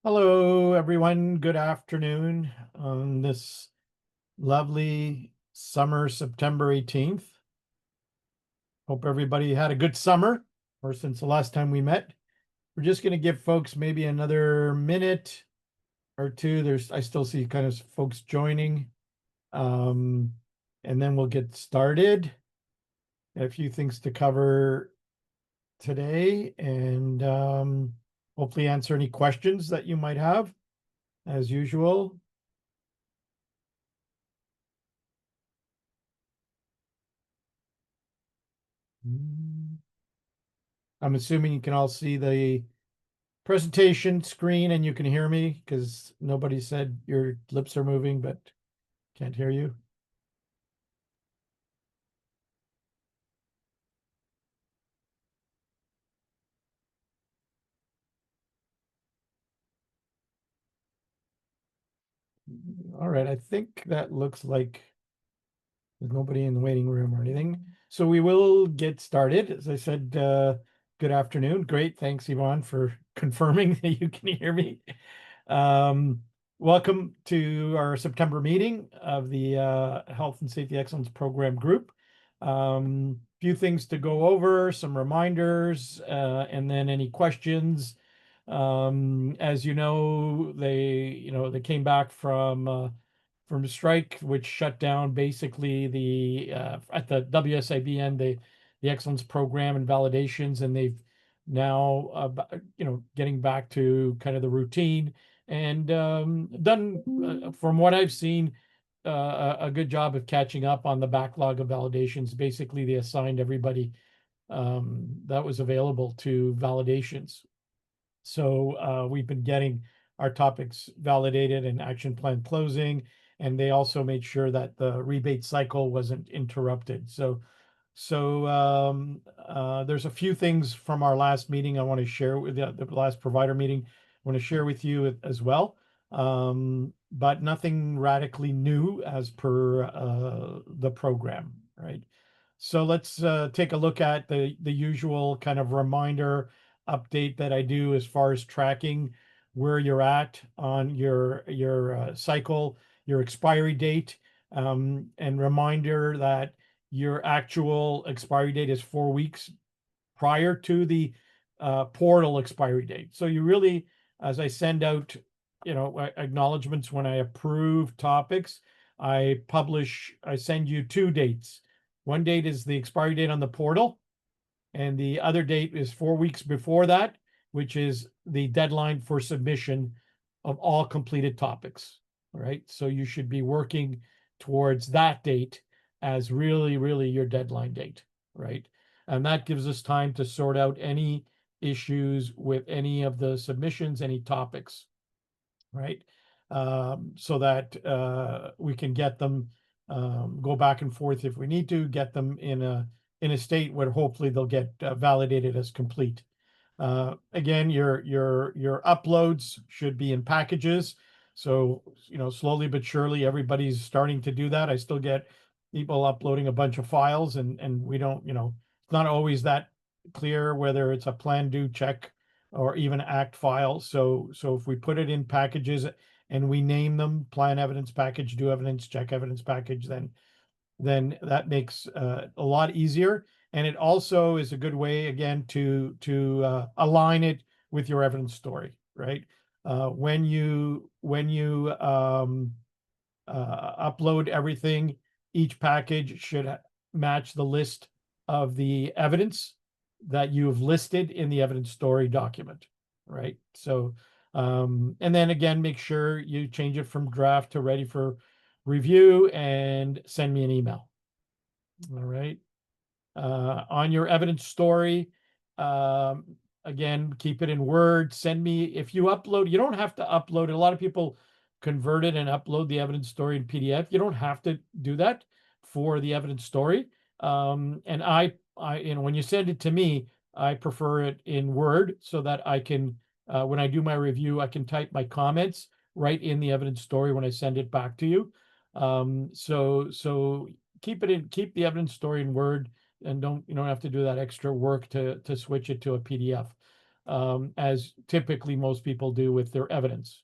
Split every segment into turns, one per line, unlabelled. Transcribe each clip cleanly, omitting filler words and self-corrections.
Hello, everyone. Good afternoon on this lovely summer, September 18th. Hope everybody had a good summer, or since the last time we met. We're just going to give folks maybe another minute or two. I still see kind of folks joining. Um, and then we'll get started. A few things to cover today and hopefully answer any questions that you might have as usual. I'm assuming you can all see the presentation screen and you can hear me because nobody said your lips are moving, but can't hear you. All right, I think that looks like there's nobody in the waiting room or anything. So we will get started. As I said, good afternoon. Great. Thanks, Yvonne, for confirming that you can hear me. Um, Welcome to our September meeting of the Health and Safety Excellence Program Group. Few things to go over, some reminders, and then any questions. As you know, they came back from strike, which shut down basically the at the WSIB end, the excellence program and validations, and they've now getting back to kind of the routine and done from what I've seen a good job of catching up on the backlog of validations. Basically, they assigned everybody that was available to validations. So we've been getting our topics validated and action plan closing, and they also made sure that the rebate cycle wasn't interrupted. So there's a few things from our last meeting I want to share with the last provider meeting. I want to share with you as well, but nothing radically new as per the program, right? So let's take a look at the usual kind of reminder update that I do as far as tracking where you're at on your cycle, your expiry date, and reminder that your actual expiry date is 4 weeks prior to the portal expiry date. So you really, as I send out, acknowledgements when I approve topics, I send you two dates. One date is the expiry date on the portal, and the other date is 4 weeks before that, which is the deadline for submission of all completed topics. All right. So you should be working towards that date as really, really your deadline date. Right. And that gives us time to sort out any issues with any of the submissions, any topics. Right. So that we can get them, go back and forth if we need to, get them in a state where hopefully they'll get validated as complete. Again, your uploads should be in packages. So, slowly but surely, everybody's starting to do that. I still get people uploading a bunch of files and we don't, it's not always that clear whether it's a plan, do, check, or even act file. So if we put it in packages and we name them plan evidence package, do evidence, check evidence package, then that makes a lot easier. And it also is a good way, again, to align it with your evidence story, right? When you upload everything, each package should match the list of the evidence that you have listed in the evidence story document, right? So, and then again, make sure you change it from draft to ready for review and send me an email. All right. On your evidence story, again, keep it in Word. Send me, if you upload, you don't have to upload it. A lot of people convert it and upload the evidence story in PDF. You don't have to do that for the evidence story. And when you send it to me, I prefer it in Word so that I can, when I do my review, I can type my comments right in the evidence story when I send it back to you. So keep the evidence story in Word, and you don't have to do that extra work to switch it to a PDF. as typically most people do with their evidence.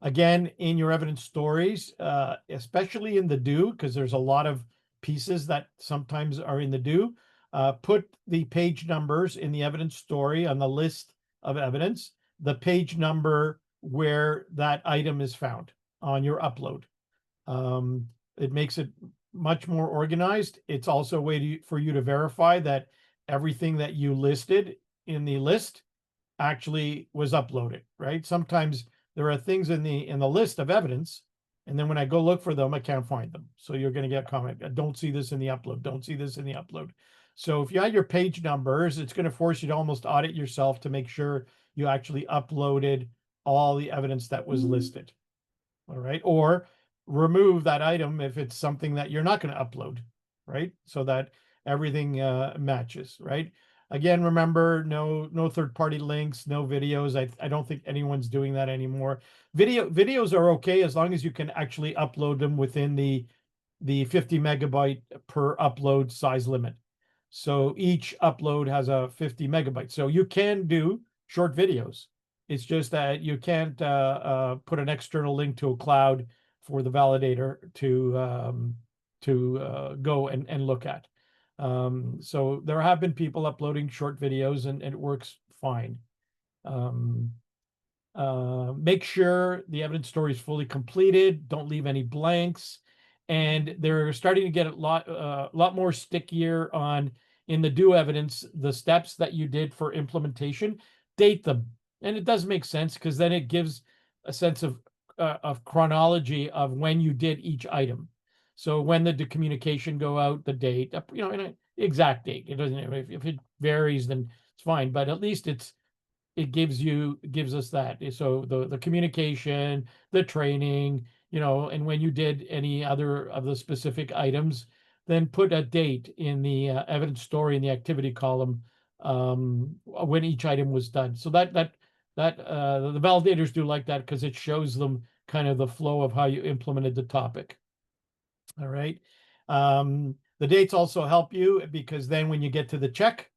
Again, in your evidence stories, especially in the do, because there's a lot of pieces that sometimes are in the do, put the page numbers in the evidence story on the list of evidence, the page number where that item is found on your upload. It makes it much more organized. It's also a way for you to verify that everything that you listed in the list actually was uploaded, right? Sometimes there are things in the list of evidence, and then when I go look for them, I can't find them. So you're going to get a comment, don't see this in the upload, don't see this in the upload. So if you had your page numbers, it's going to force you to almost audit yourself to make sure you actually uploaded all the evidence that was listed. All right. Or remove that item if it's something that you're not going to upload, right? So that everything matches, right? Again, remember, no third-party links, no videos. I don't think anyone's doing that anymore. Videos are okay as long as you can actually upload them within the 50 megabyte per upload size limit. So each upload has a 50 megabytes. So you can do short videos. It's just that you can't put an external link to a cloud for the validator to go and look at. So there have been people uploading short videos, and it works fine. Make sure the evidence story is fully completed. Don't leave any blanks. And they're starting to get a lot more stickier on, in the do evidence, the steps that you did for implementation, date them. And it does make sense, because then it gives a sense of chronology of when you did each item. So when did the communication go out, the date, in an exact date. It doesn't, if it varies, then it's fine, but at least it gives us that. So the communication, the training, and when you did any other of the specific items, then put a date in the evidence story in the activity column when each item was done. So that the validators do like that, because it shows them kind of the flow of how you implemented the topic. All right. The dates also help you, because then when you get to the check,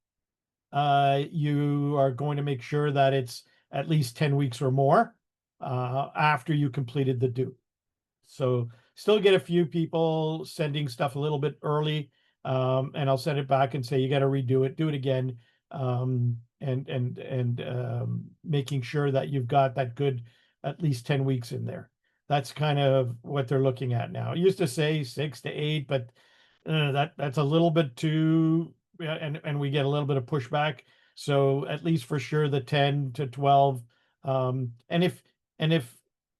you are going to make sure that it's at least 10 weeks or more after you completed the do. So still get a few people sending stuff a little bit early, and I'll send it back and say, you got to redo it, do it again, and making sure that you've got that good at least 10 weeks in there. That's kind of what they're looking at now. It used to say 6 to 8, but that's a little bit too, and we get a little bit of pushback. So at least for sure the 10 to 12. And if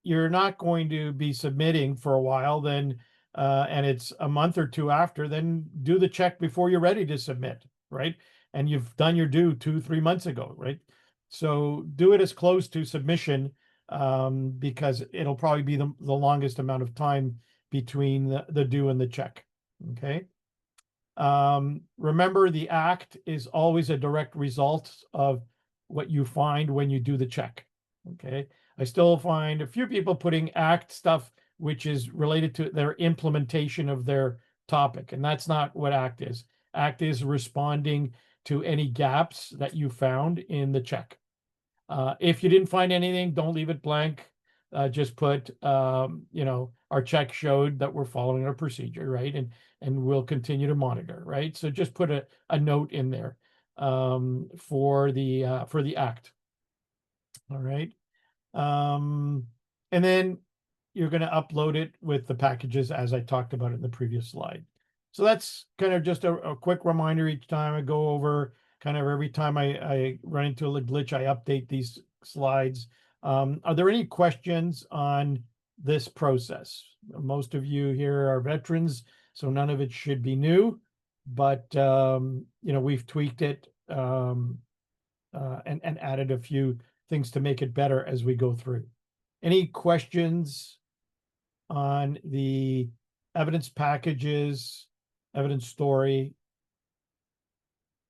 you're not going to be submitting for a while, then and it's a month or two after, then do the check before you're ready to submit, right? And you've done your due 2-3 months ago, right? So do it as close to submission, because it'll probably be the longest amount of time between the due and the check. Okay. Remember, the act is always a direct result of what you find when you do the check. Okay. I still find a few people putting act stuff which is related to their implementation of their topic, and that's not what act is. Act is responding to any gaps that you found in the check. If you didn't find anything, don't leave it blank. Just put, our check showed that we're following our procedure, right? And we'll continue to monitor, right? So just put a note in there for the act. All right. And then you're going to upload it with the packages as I talked about in the previous slide. So that's kind of just a quick reminder each time I go over, kind of every time I run into a glitch, I update these slides. Are there any questions on this process? Most of you here are veterans, so none of it should be new, but we've tweaked it and added a few things to make it better as we go through. Any questions on the evidence packages, evidence story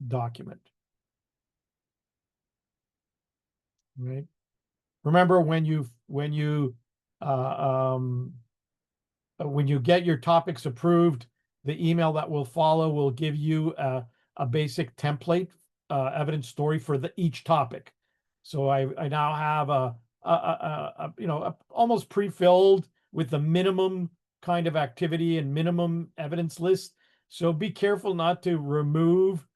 document? Right. Remember, when you get your topics approved, the email that will follow will give you a basic template evidence story for each topic. So I now have almost pre-filled with the minimum kind of activity and minimum evidence list. So be careful not to remove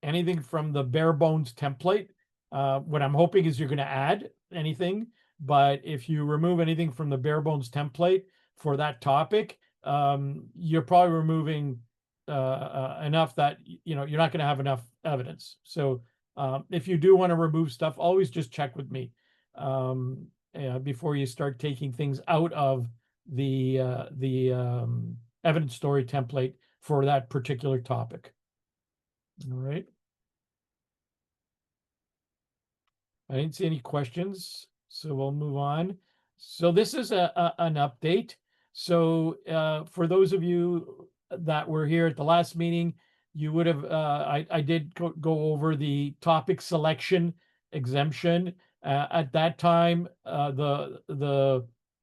anything from the bare bones template. What I'm hoping is you're going to add anything, but if you remove anything from the bare bones template for that topic, you're probably removing enough that you're not going to have enough evidence. So if you do want to remove stuff, always just check with me before you start taking things out of the evidence story template for that particular topic. All right. I didn't see any questions, so we'll move on. So this is an update. So for those of you that were here at the last meeting, you would have, I did go over the topic selection exemption. At that time,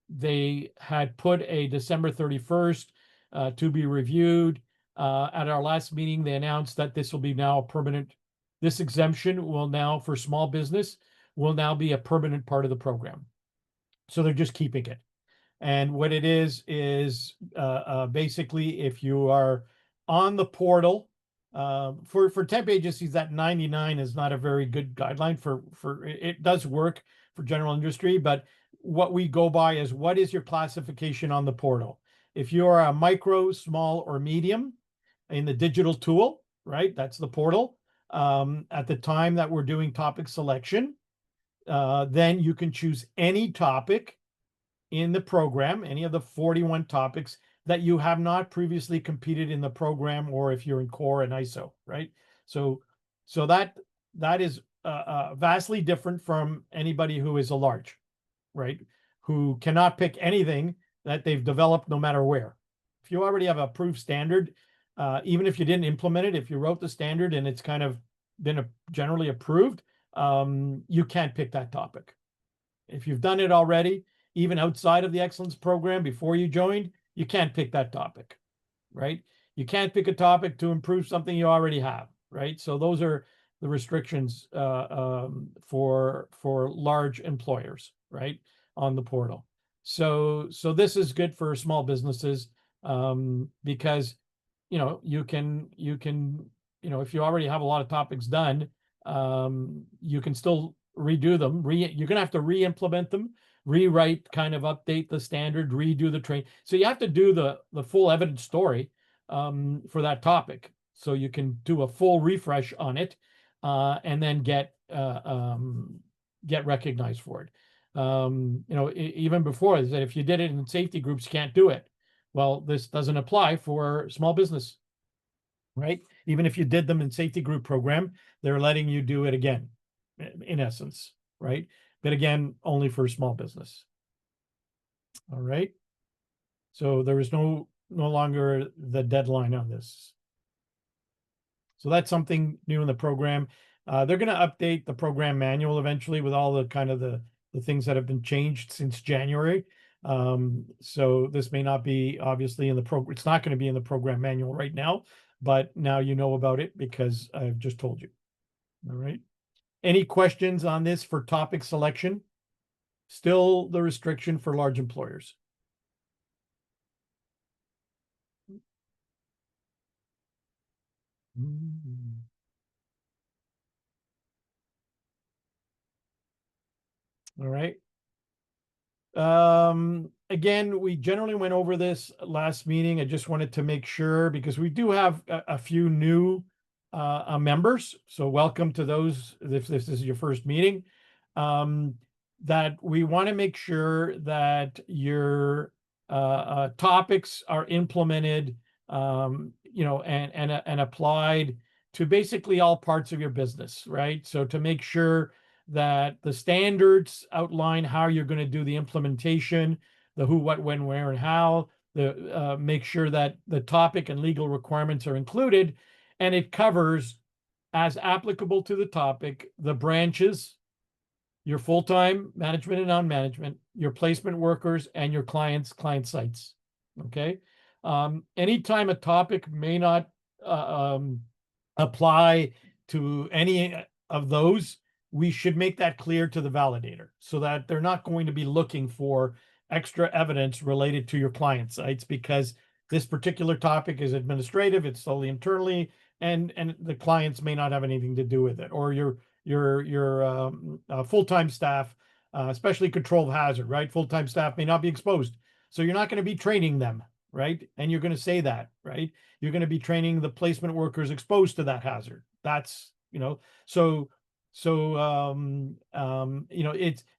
they had put a December 31st to be reviewed. At our last meeting, they announced that this will be now a permanent, this exemption will now, for small business, will now be a permanent part of the program. So they're just keeping it. And what it is basically, if you are on the portal, for temp agencies, that 99 is not a very good guideline for it does work for general industry, but what we go by is what is your classification on the portal. If you are a micro, small, or medium in the digital tool, right, that's the portal. At the time that we're doing topic selection, then you can choose any topic in the program, any of the 41 topics that you have not previously competed in the program, or if you're in core and ISO, right? So that is vastly different from anybody who is a large, right? Who cannot pick anything that they've developed no matter where. If you already have a approved standard, even if you didn't implement it, if you wrote the standard and it's kind of been generally approved, you can't pick that topic. If you've done it already, even outside of the excellence program before you joined, you can't pick that topic, right? You can't pick a topic to improve something you already have, right? So those are the restrictions for large employers, right, on the portal. So this is good for small businesses because you can if you already have a lot of topics done, you can still redo them. You're gonna have to re-implement them, rewrite, kind of update the standard, redo the train. So you have to do the full evidence story for that topic. So you can do a full refresh on it and then get recognized for it. Even before, I said if you did it in safety groups, you can't do it. Well, this doesn't apply for small business, right? Even if you did them in safety group program, they're letting you do it again, in essence, right? But again, only for small business. All right. So there is no longer the deadline on this. So that's something new in the program. They're going to update the program manual eventually with all the kind of the things that have been changed since January. So this may not be obviously in the program. It's not going to be in the program manual right now, but now you know about it because I've just told you. All right. Any questions on this for topic selection? Still the restriction for large employers. All right. Again, we generally went over this last meeting. I just wanted to make sure because we do have a few new members. So welcome to those if this is your first meeting. That we want to make sure that your topics are implemented, and applied to basically all parts of your business, right? So to make sure that the standards outline how you're going to do the implementation, the who, what, when, where, and how, make sure that the topic and legal requirements are included, and it covers, as applicable to the topic, the branches, your full-time management and non-management, your placement workers, and your client sites. Okay. Anytime a topic may not apply to any of those, we should make that clear to the validator so that they're not going to be looking for extra evidence related to your client sites, because this particular topic is administrative, it's solely internally, and the clients may not have anything to do with it, or your full-time staff, especially controlled hazard, right? Full-time staff may not be exposed, so you're not going to be training them, right? And you're going to say that, right? You're going to be training the placement workers exposed to that hazard. That's, so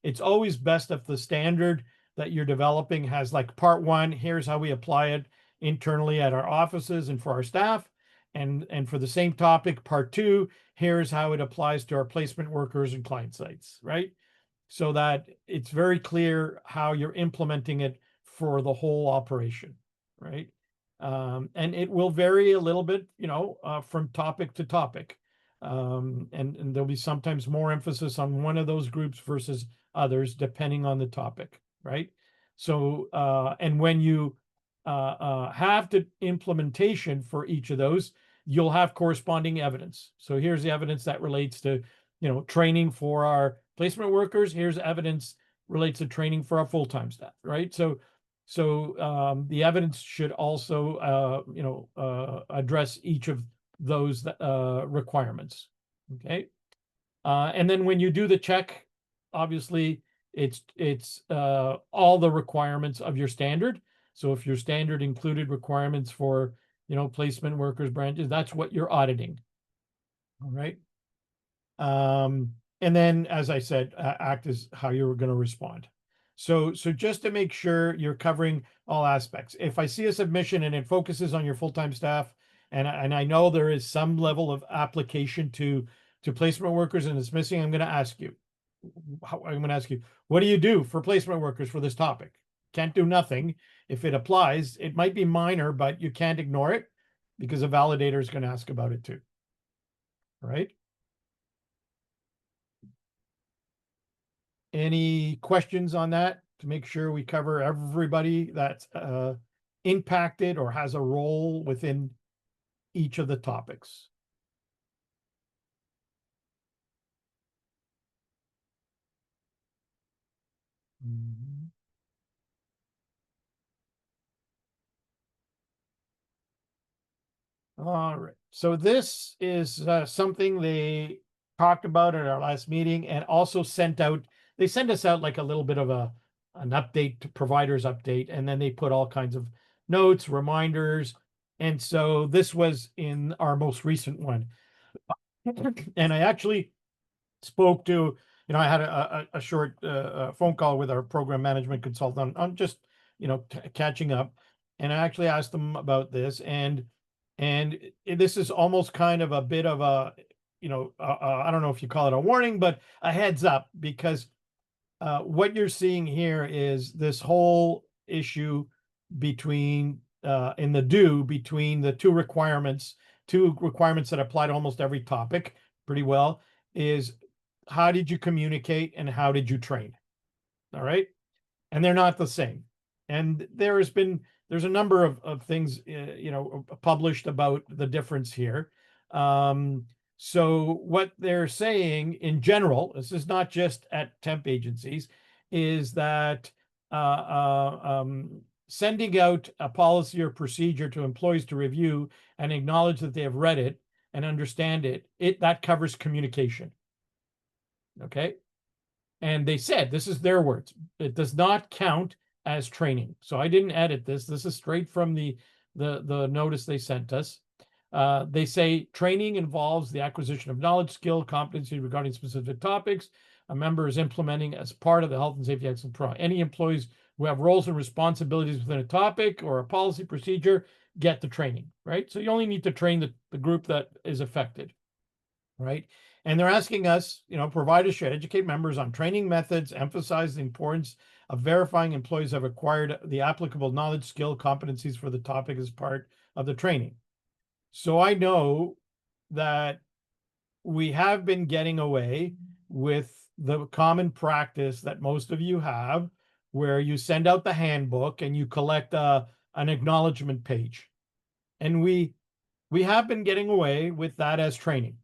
it's always best if the standard that you're developing has like part one, here's how we apply it internally at our offices and for our staff. And for the same topic, part two, here's how it applies to our placement workers and client sites, right? So that it's very clear how you're implementing it for the whole operation, right? And it will vary a little bit, from topic to topic. And there'll be sometimes more emphasis on one of those groups versus others, depending on the topic, right? So, and when you have the implementation for each of those, you'll have corresponding evidence. So here's the evidence that relates to, training for our placement workers. Here's evidence relates to training for our full-time staff, right? So the evidence should also, address each of those requirements. Okay. And then when you do the check, obviously it's all the requirements of your standard. So if your standard included requirements for, placement workers branches, that's what you're auditing. All right. And then, as I said, act as how you're going to respond. So just to make sure you're covering all aspects. If I see a submission and it focuses on your full-time staff, and I know there is some level of application to placement workers and it's missing, I'm going to ask you, what do you do for placement workers for this topic? Can't do nothing. If it applies, it might be minor, but you can't ignore it because a validator is going to ask about it too. Right? Any questions on that to make sure we cover everybody that's impacted or has a role within each of the topics? Mhm. All right. So this is something they talked about at our last meeting and also sent out. They sent us out like a little bit of an update to providers update, and then they put all kinds of notes, reminders. And so this was in our most recent one. And I actually spoke to, I had a short phone call with our program management consultant on just, catching up. And I actually asked them about this, and this is almost kind of a bit of a, I don't know if you call it a warning, but a heads up, because what you're seeing here is this whole issue between in the between the two requirements that apply to almost every topic pretty well, is how did you communicate and how did you train? All right. And they're not the same. And there's a number of things, published about the difference here. So what they're saying in general, this is not just at temp agencies, is that sending out a policy or procedure to employees to review and acknowledge that they have read it and understand it, that covers communication. Okay. And they said, this is their words, it does not count as training. So I didn't edit this. This is straight from the notice they sent us. They say training involves the acquisition of knowledge, skill, competency regarding specific topics a member is implementing as part of the health and safety excellence program. Any employees who have roles and responsibilities within a topic or a policy procedure get the training, right? So you only need to train the group that is affected, right? And they're asking us, providers should educate members on training methods, emphasize the importance of verifying employees have acquired the applicable knowledge, skill, competencies for the topic as part of the training. So I know that we have been getting away with the common practice that most of you have, where you send out the handbook and you collect an acknowledgement page. And we have been getting away with that as training.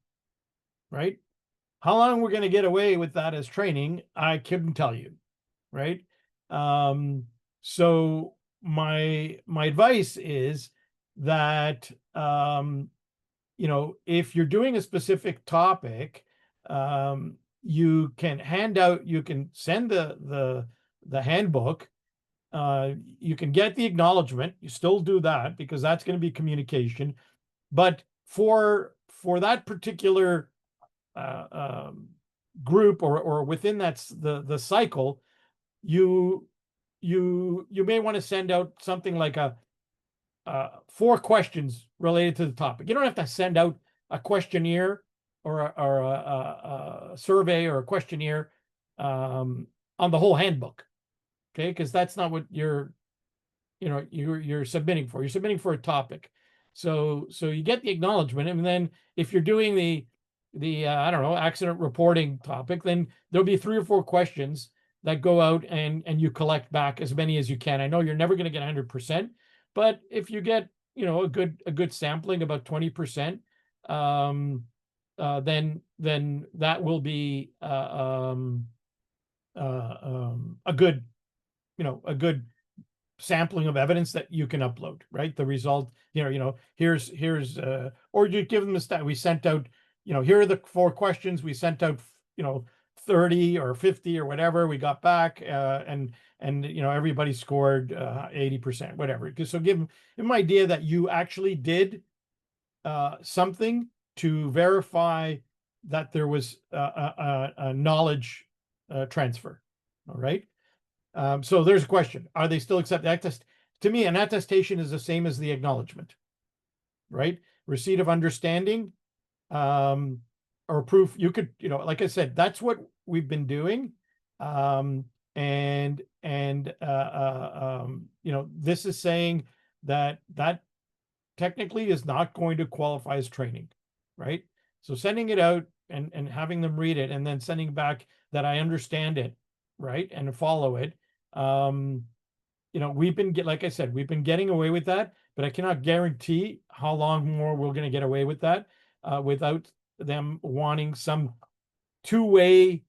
right? How long we're going to get away with that as training, I couldn't tell you, right? Um, so my advice is that if you're doing a specific topic, you can send the handbook. You can get the acknowledgement. You still do that because that's going to be communication. But for that particular uh, um, group or within the cycle, you you may want to send out something like a 4 questions related to the topic. You don't have to send out a questionnaire or a survey or a questionnaire on the whole handbook, okay? Because that's not what you're submitting for. You're submitting for a topic. So you get the acknowledgement, and then if you're doing the I don't know, accident reporting topic, then there'll be 3 or 4 questions that go out and you collect back as many as you can. I know you're never going to get 100%, but if you get a good sampling, about 20%, then that will be a good a good sampling of evidence that you can upload, right? The result, here's or you give them a stat. We sent out, here are the 4 questions. We sent out, 30 or 50 or whatever we got back, and everybody scored 80%, whatever. So give them an idea that you actually did something to verify that there was a knowledge transfer. All right. So there's a question. Are they still accept attest? To me, an attestation is the same as the acknowledgement, right? Receipt of understanding, or proof. You could, like I said, that's what we've been doing. This is saying that technically is not going to qualify as training, right? So sending it out and having them read it and then sending back that I understand it, right, and follow it. Like I said, we've been getting away with that, but I cannot guarantee how long more we're going to get away with that without them wanting some two-way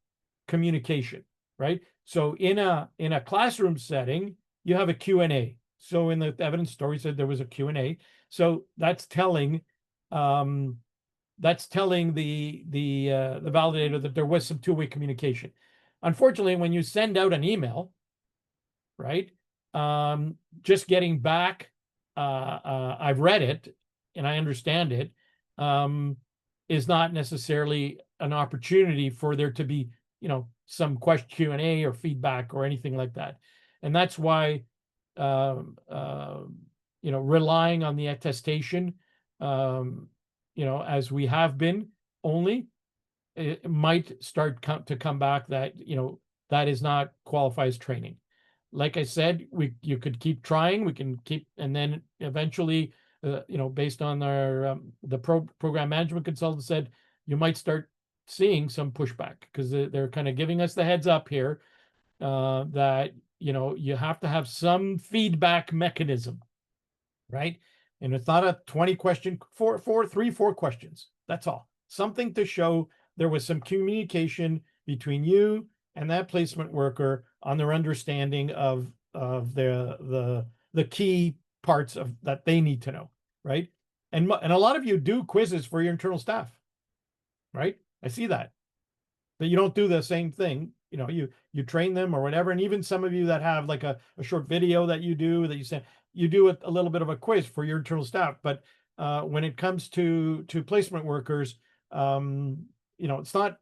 communication, right? So in a classroom setting, you have a Q&A. So in the evidence story said there was a Q&A. So that's telling the validator that there was some two-way communication. Unfortunately, when you send out an email, right, just getting back, I've read it and I understand it, is not necessarily an opportunity for there to be, some question Q&A or feedback or anything like that. And that's why, relying on the attestation, as we have been only, it might start to come back that, that is not qualified as training. Like I said, you could keep trying, we can keep, and then eventually, based on the program management consultant said, you might start seeing some pushback because they're kind of giving us the heads up here that, you have to have some feedback mechanism, right? And it's not a 20 question, 4 questions. That's all. Something to show there was some communication between you and that placement worker on their understanding of the key parts of that they need to know, right? And a lot of you do quizzes for your internal staff, right? I see that. But you don't do the same thing. You train them or whatever. And even some of you that have like a short video that you do that you send, you do a little bit of a quiz for your internal staff. But when it comes to placement workers, it's not,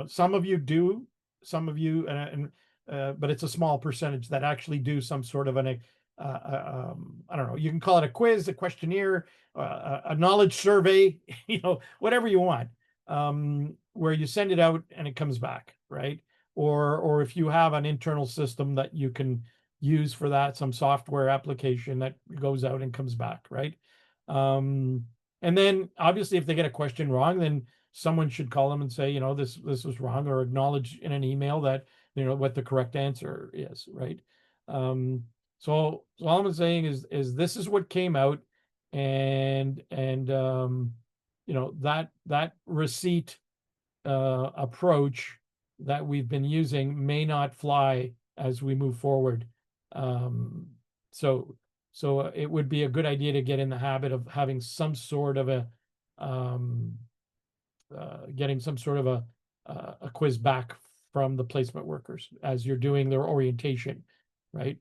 some of you do, some of you, but it's a small percentage that actually do some sort of I don't know, you can call it a quiz, a questionnaire, a knowledge survey, whatever you want, where you send it out and it comes back, right? Or if you have an internal system that you can use for that, some software application that goes out and comes back, right? And then obviously if they get a question wrong, then someone should call them and say, this was wrong, or acknowledge in an email that, what the correct answer is, right? So all I'm saying is this is what came out, and that receipt approach that we've been using may not fly as we move forward. So it would be a good idea to get in the habit of having some sort of a getting some sort of a quiz back from the placement workers as you're doing their orientation, right?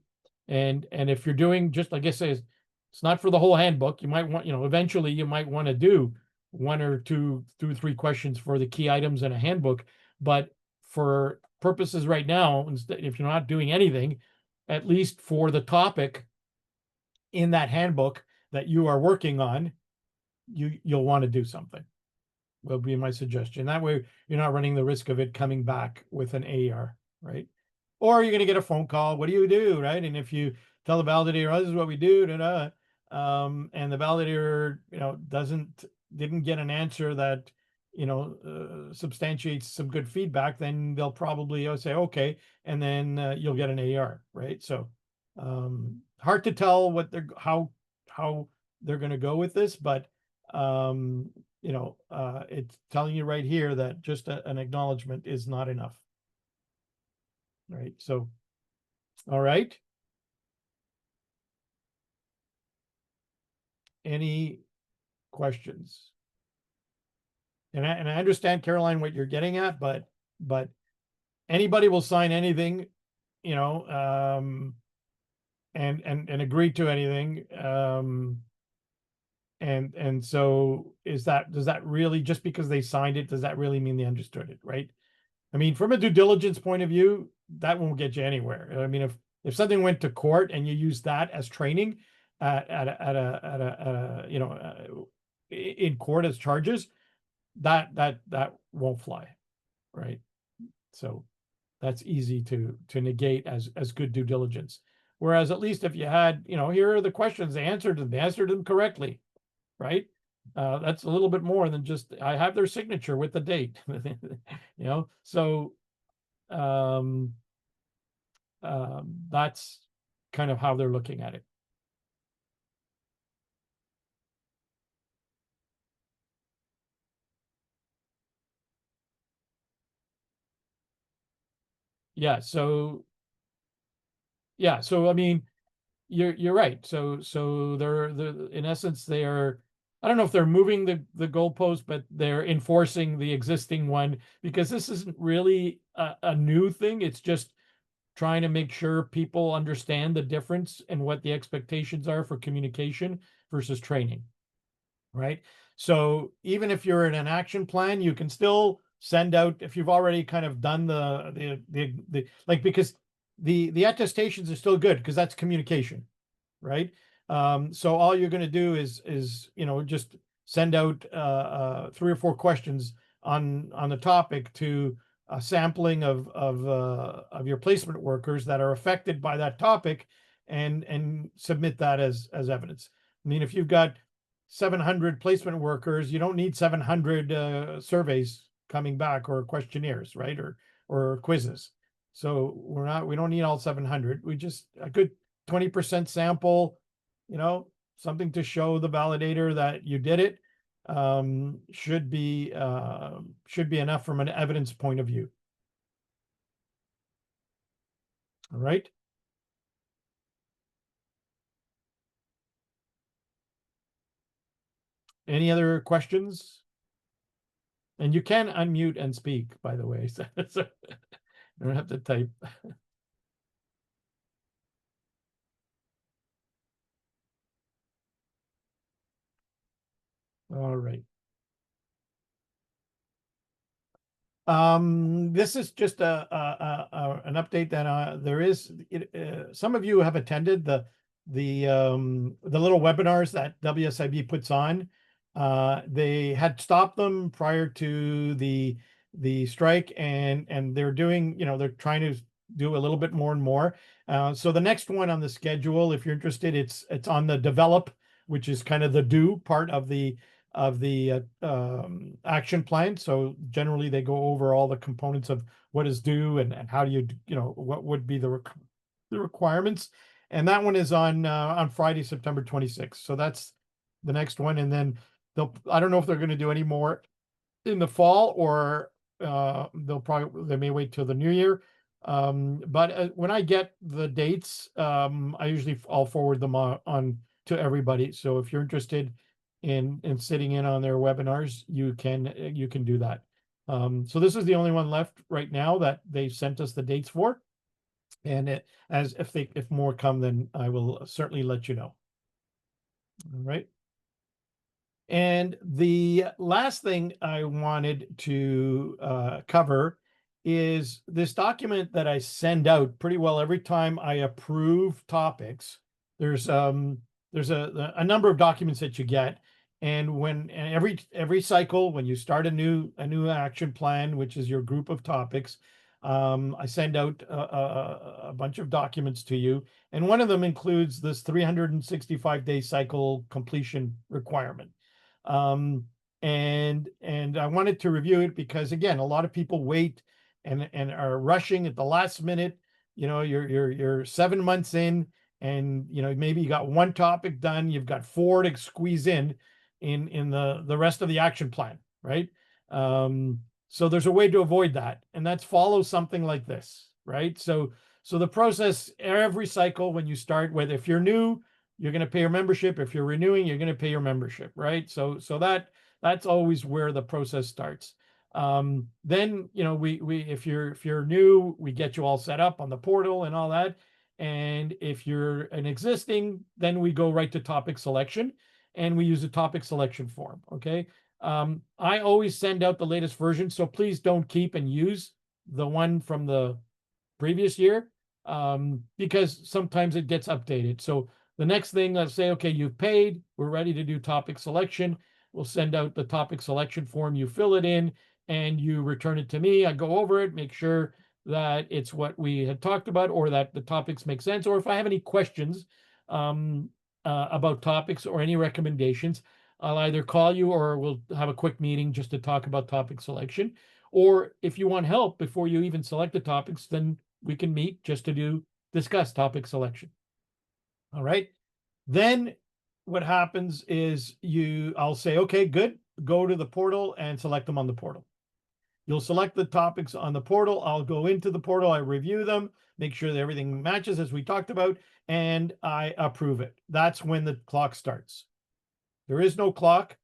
And if you're doing, just like I say, it's not for the whole handbook. You might want, eventually you might want to do 1 or 2 3 questions for the key items in a handbook, but for purposes right now, instead, if you're not doing anything, at least for the topic in that handbook that you are working on, you'll want to do something. Will be my suggestion. That way you're not running the risk of it coming back with an AR, right? Or you're going to get a phone call. What do you do, right? And if you tell the validator, oh, this is what we do, and the validator, didn't get an answer that, substantiates some good feedback, then they'll probably say, okay, and then you'll get an AR, right? So hard to tell how they're going to go with this, but it's telling you right here that just an acknowledgement is not enough. Right. So, all right. Any questions? And I understand, Caroline, what you're getting at, but anybody will sign anything, and agree to anything. And so does that really, just because they signed it, does that really mean they understood it, right? I mean, from a due diligence point of view, that won't get you anywhere. I mean, if something went to court and you use that as training in court as charges, that won't fly, right? So that's easy to negate as good due diligence. Whereas at least if you had, here are the questions, they answered them correctly, right? That's a little bit more than just, I have their signature with the date, so that's kind of how they're looking at it. Yeah. So I mean, you're right. So they're in essence, they are, I don't know if they're moving the goalpost, but they're enforcing the existing one, because this isn't really a new thing. It's just trying to make sure people understand the difference and what the expectations are for communication versus training, right? So even if you're in an action plan, you can still send out, if you've already kind of done the like, because the attestations are still good because that's communication, right? So all you're going to do is just send out 3 or 4 questions on the topic to a sampling of your placement workers that are affected by that topic, and submit that as evidence. I mean, if you've got 700 placement workers, you don't need 700 surveys coming back, or questionnaires, right? Or quizzes. So we don't need all 700. We just, a good 20% sample, something to show the validator that you did it, should be enough from an evidence point of view. All right. Any other questions? And you can unmute and speak, by the way, so you don't have to type. All right. This is just an update that there is, some of you have attended the little webinars that WSIB puts on. They had stopped them prior to the strike, and they're doing, they're trying to do a little bit more and more. So the next one on the schedule, if you're interested, it's on the develop, which is kind of the do part of the action plan. So generally they go over all the components of what is due, and how do you what would be the requirements. And that one is on Friday, September 26th. So that's the next one. And then I don't know if they're going to do any more in the fall, or they may wait till the new year. But when I get the dates, I'll forward them on to everybody. So if you're interested in sitting in on their webinars, you can do that. So this is the only one left right now that they sent us the dates for. And if more come, then I will certainly let you know. All right. And the last thing I wanted to cover is this document that I send out pretty well every time I approve topics. There's a number of documents that you get, and every cycle, when you start a new action plan, which is your group of topics, I send out a bunch of documents to you, and one of them includes this 365-day cycle completion requirement. And I wanted to review it because, again, a lot of people wait and are rushing at the last minute. You're 7 months in, and maybe you got one topic done, you've got 4 to squeeze in the rest of the action plan, right? So there's a way to avoid that, and that's follow something like this, right? So the process every cycle, when you start with, if you're new, you're going to pay your membership. If you're renewing, you're going to pay your membership, right? So that's always where the process starts. Then we if you're new, we get you all set up on the portal and all that. And if you're an existing, then we go right to topic selection, and we use a topic selection form. Okay. I always send out the latest version, so please don't keep and use the one from the previous year, because sometimes it gets updated. So the next thing, let's say, okay, you've paid, we're ready to do topic selection. We'll send out the topic selection form, you fill it in, and you return it to me. I go over it, make sure that it's what we had talked about, or that the topics make sense, or if I have any questions about topics or any recommendations, I'll either call you or we'll have a quick meeting just to talk about topic selection. Or if you want help before you even select the topics, then we can meet just to discuss topic selection. All right. Then what happens is I'll say, okay, good, go to the portal and select them on the portal. You'll select the topics on the portal. I'll go into the portal, I review them, make sure that everything matches as we talked about, and I approve it. That's when the clock starts. There is no clock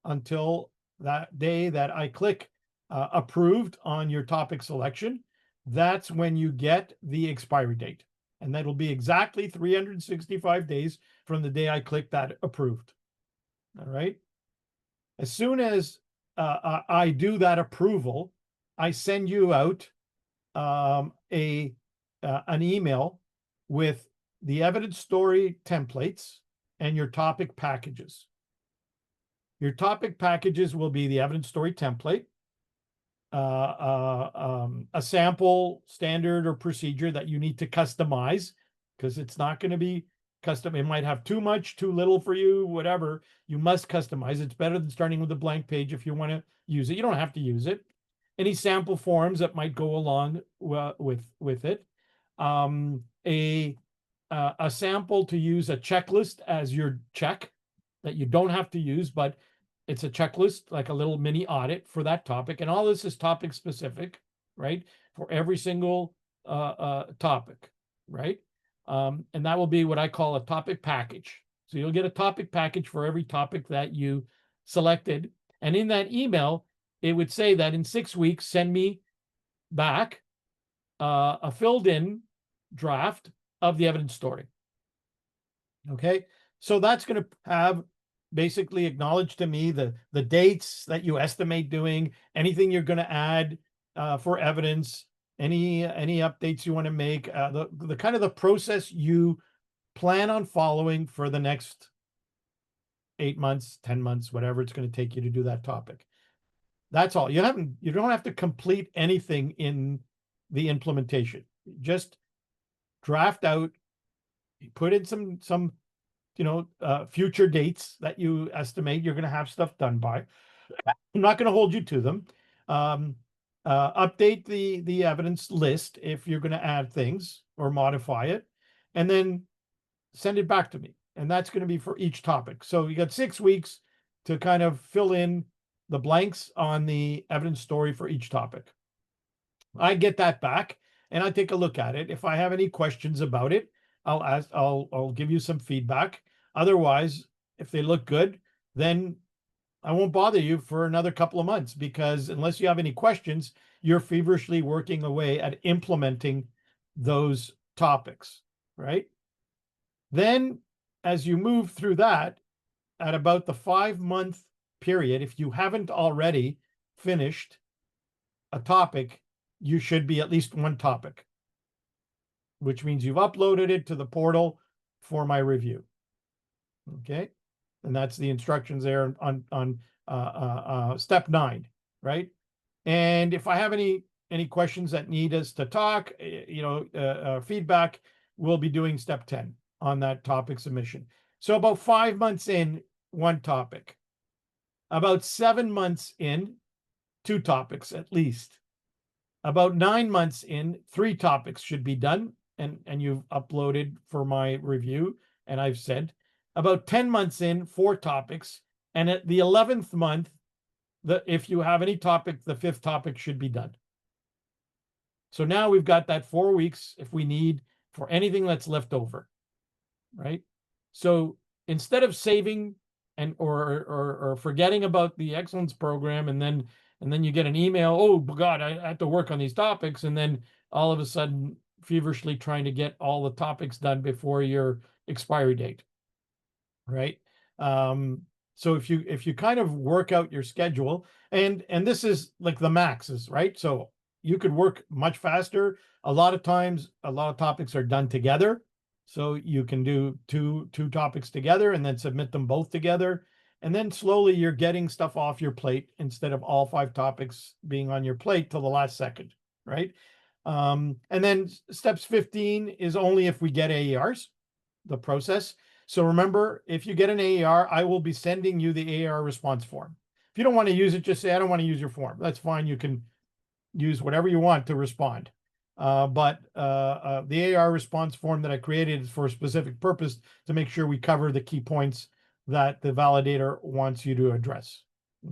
until that day that I click approved on your topic selection. That's when you get the expiry date. And that'll be exactly 365 days from the day I click that approved. All right. As soon as I do that approval, I send you out an email with the evidence story templates and your topic packages. Your topic packages will be the evidence story template, a sample, standard, or procedure that you need to customize, because it's not going to be custom. It might have too much, too little for you, whatever. You must customize. It's better than starting with a blank page if you want to use it. You don't have to use it. Any sample forms that might go along with it. A sample to use a checklist as your check that you don't have to use, but it's a checklist, like a little mini audit for that topic. And all this is topic specific, right? For every single topic, right? And that will be what I call a topic package. So you'll get a topic package for every topic that you selected. And in that email, it would say that in 6 weeks, send me back a filled in draft of the evidence story. Okay. So that's going to have basically acknowledge to me the dates that you estimate doing, anything you're going to add for evidence, any updates you want to make, the kind of the process you plan on following for the next 8 months, 10 months, whatever it's going to take you to do that topic. That's all. You don't have to complete anything in the implementation. Just draft out, put in some future dates that you estimate you're going to have stuff done by. I'm not going to hold you to them. Update the evidence list if you're going to add things or modify it, and then send it back to me. And that's going to be for each topic. So you got 6 weeks to kind of fill in the blanks on the evidence story for each topic. I get that back and I take a look at it. If I have any questions about it, I'll give you some feedback. Otherwise, if they look good, then I won't bother you for another couple of months, because unless you have any questions, you're feverishly working away at implementing those topics, right? Then as you move through that, at about the 5-month period, if you haven't already finished a topic, you should be at least one topic, which means you've uploaded it to the portal for my review. Okay. And that's the instructions there on step 9, right? And if I have any questions that need us to talk, feedback, we'll be doing step 10 on that topic submission. So about 5 months in, one topic. About 7 months in, 2 topics at least. About 9 months in, 3 topics should be done, and you've uploaded for my review, and I've said. About 10 months in, 4 topics, and at the 11th month, if you have any topic, the 5th topic should be done. So now we've got that 4 weeks if we need for anything that's left over, right? So instead of saving and or forgetting about the excellence program, and then you get an email, oh God, I have to work on these topics, and then all of a sudden feverishly trying to get all the topics done before your expiry date, right? So if you kind of work out your schedule, and this is like the maxes, right? So you could work much faster. A lot of times, a lot of topics are done together. So you can do two topics together and then submit them both together. And then slowly you're getting stuff off your plate instead of all 5 topics being on your plate till the last second, right? And then steps 15 is only if we get AERs, the process. So remember, if you get an AER, I will be sending you the AER response form. If you don't want to use it, just say, I don't want to use your form. That's fine. You can use whatever you want to respond. But the AER response form that I created is for a specific purpose to make sure we cover the key points that the validator wants you to address.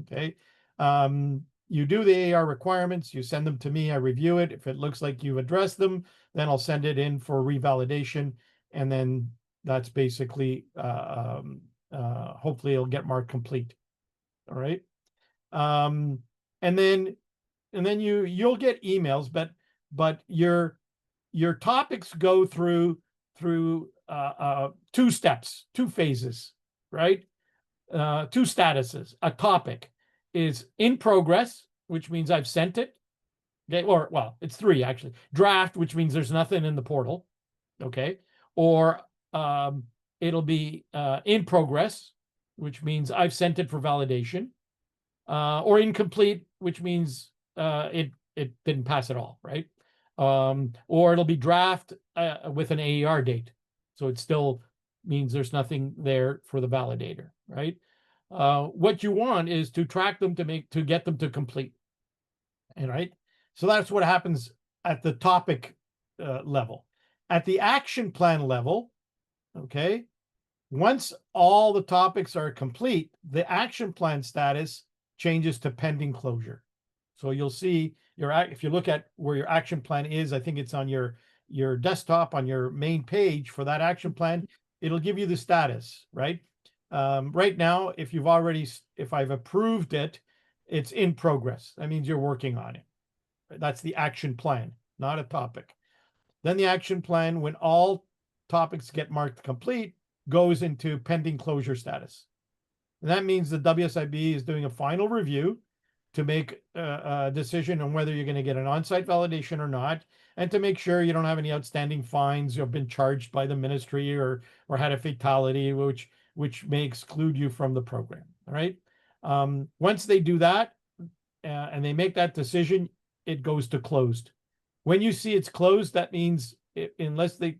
Okay. You do the AER requirements, you send them to me, I review it. If it looks like you've addressed them, then I'll send it in for revalidation. And then that's basically, hopefully it'll get marked complete. All right. And then you'll get emails, but your topics go through 2 steps, 2 phases, right? 2 statuses. A topic is in progress, which means I've sent it. Okay, or well, it's 3 actually. Draft, which means there's nothing in the portal. Okay, or it'll be in progress, which means I've sent it for validation, or incomplete, which means it didn't pass at all, right? Or it'll be draft with an AER date, so it still means there's nothing there for the validator, right? What you want is to track them to get them to complete, and right. So that's what happens at the topic level. At the action plan level, okay, once all the topics are complete, the action plan status changes to pending closure. So you'll see if you look at where your action plan is, I think it's on your desktop on your main page for that action plan, it'll give you the status, right? Right now, if I've approved it, it's in progress. That means you're working on it. That's the action plan, not a topic. Then the action plan, when all topics get marked complete, goes into pending closure status. And that means the WSIB is doing a final review to make a decision on whether you're going to get an on-site validation or not, and to make sure you don't have any outstanding fines, you've been charged by the ministry or had a fatality, which may exclude you from the program. All right. Once they do that and they make that decision, it goes to closed. When you see it's closed, that means unless they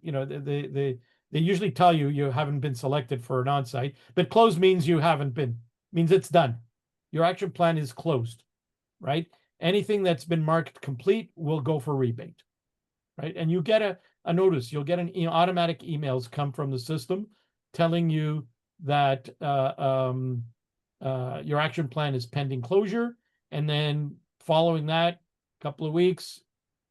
usually tell you haven't been selected for an on-site, but closed means you haven't been, means it's done. Your action plan is closed, right? Anything that's been marked complete will go for rebate, right? And you get a notice, you'll get an automatic emails come from the system telling you that your action plan is pending closure. And then following that couple of weeks,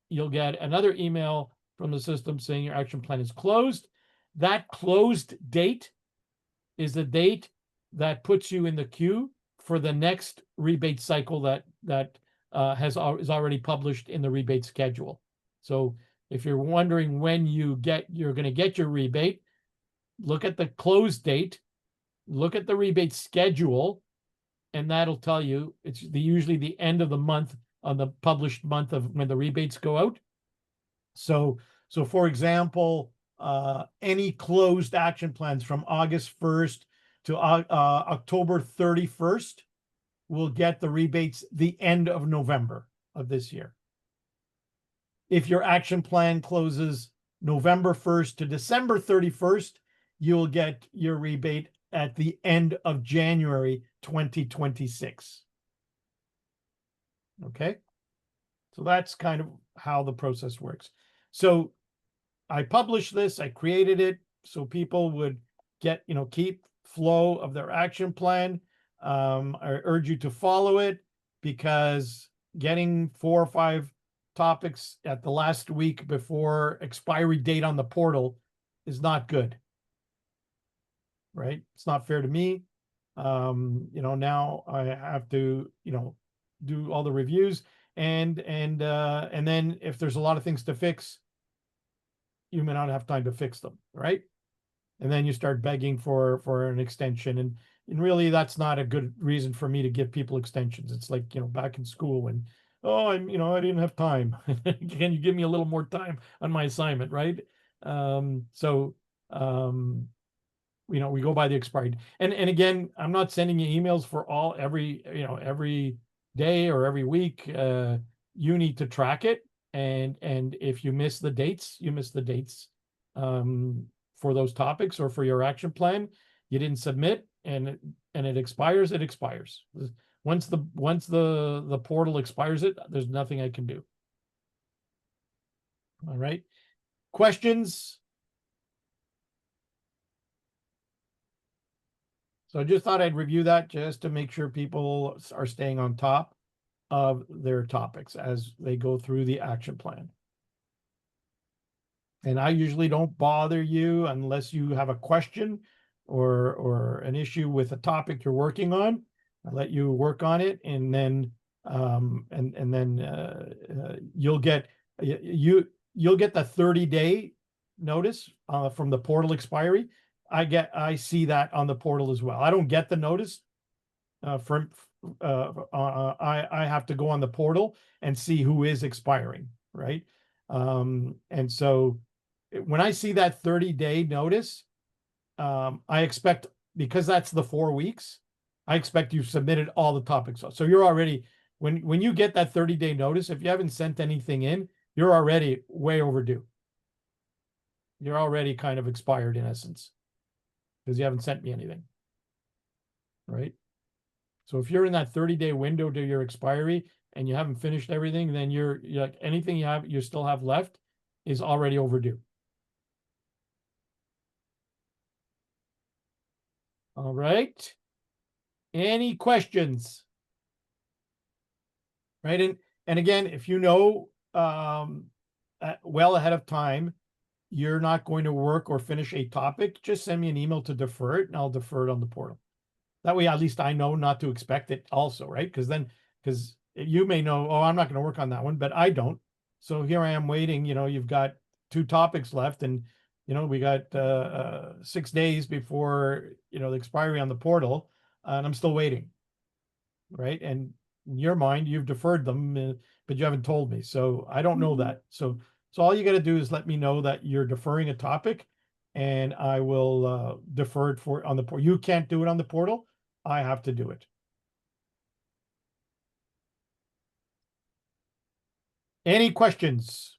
you'll get another email from the system saying your action plan is closed. That closed date is the date that puts you in the queue for the next rebate cycle that is already published in the rebate schedule. So if you're wondering when you're going to get your rebate, look at the close date, look at the rebate schedule, and that'll tell you it's usually the end of the month on the published month of when the rebates go out. So for example, any closed action plans from August 1st to October 31st will get the rebates the end of November of this year. If your action plan closes November 1st to December 31st, you'll get your rebate at the end of January 2026. Okay, so that's kind of how the process works. So I published this, I created it so people would get, keep flow of their action plan. I urge you to follow it, because getting 4 or 5 topics at the last week before expiry date on the portal is not good, right? It's not fair to me. Now I have to, do all the reviews, and then if there's a lot of things to fix, you may not have time to fix them, right? And then you start begging for an extension, and really that's not a good reason for me to give people extensions. It's like, back in school when, oh, I didn't have time. Can you give me a little more time on my assignment, right? We go by the expired. And again, I'm not sending you emails for every day or every week. You need to track it. And if you miss the dates, you miss the dates for those topics or for your action plan. You didn't submit, and it expires. It expires. Once the portal expires it, there's nothing I can do. All right. Questions? So I just thought I'd review that just to make sure people are staying on top of their topics as they go through the action plan. And I usually don't bother you unless you have a question or an issue with a topic you're working on. I let you work on it, and then you'll get the 30-day notice from the portal expiry. I see that on the portal as well. I don't get the notice I have to go on the portal and see who is expiring, right? And so when I see that 30-day notice, I expect, because that's the 4 weeks, I expect you've submitted all the topics. So you're already, when you get that 30-day notice, if you haven't sent anything in, you're already way overdue. You're already kind of expired in essence, because you haven't sent me anything, right? So if you're in that 30-day window to your expiry and you haven't finished everything, then you're like, anything you still have left is already overdue. All right. Any questions? Right. And again, if you know well ahead of time, you're not going to work or finish a topic, just send me an email to defer it, and I'll defer it on the portal. That way, at least I know not to expect it also, right? Because you may know, oh, I'm not going to work on that one, but I don't. So here I am waiting, you've got 2 topics left, and, we got 6 days before, the expiry on the portal, and I'm still waiting, right? And in your mind, you've deferred them, but you haven't told me. So I don't know that. So all you got to do is let me know that you're deferring a topic, and I will defer it on the portal. You can't do it on the portal. I have to do it. Any questions?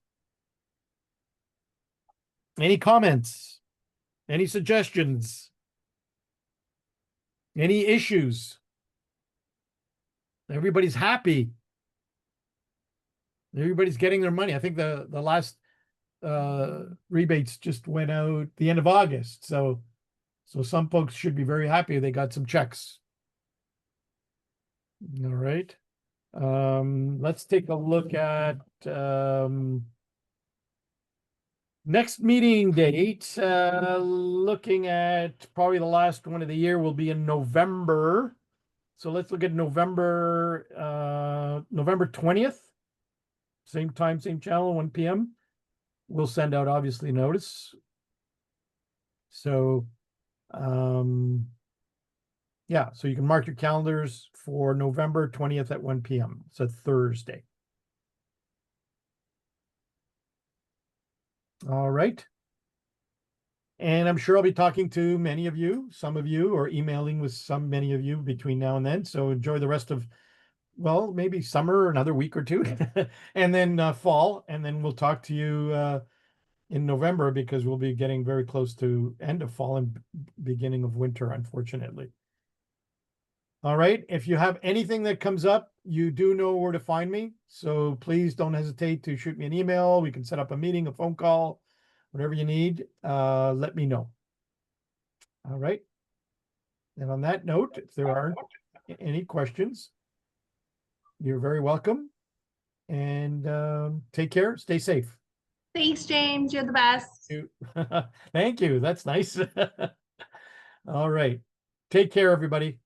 Any comments? Any suggestions? Any issues? Everybody's happy. Everybody's getting their money. I think the last rebates just went out the end of August. So some folks should be very happy they got some checks. All right. Let's take a look at next meeting date. Looking at probably the last one of the year will be in November. So let's look at November 20th. Same time, same channel, 1 p.m. We'll send out obviously notice. So yeah, so you can mark your calendars for November 20th at 1 p.m. It's a Thursday. All right. And I'm sure I'll be talking to many of you, some of you, or emailing with many of you between now and then. So enjoy the rest of, well, maybe summer, another week or two, and then fall. And then we'll talk to you in November, because we'll be getting very close to end of fall and beginning of winter, unfortunately. All right. If you have anything that comes up, you do know where to find me. So please don't hesitate to shoot me an email. We can set up a meeting, a phone call, whatever you need. Let me know. All right. And on that note, if there aren't any questions, you're very welcome. And take care. Stay safe.
Thanks, James. You're the best.
Thank you. That's nice. All right. Take care, everybody.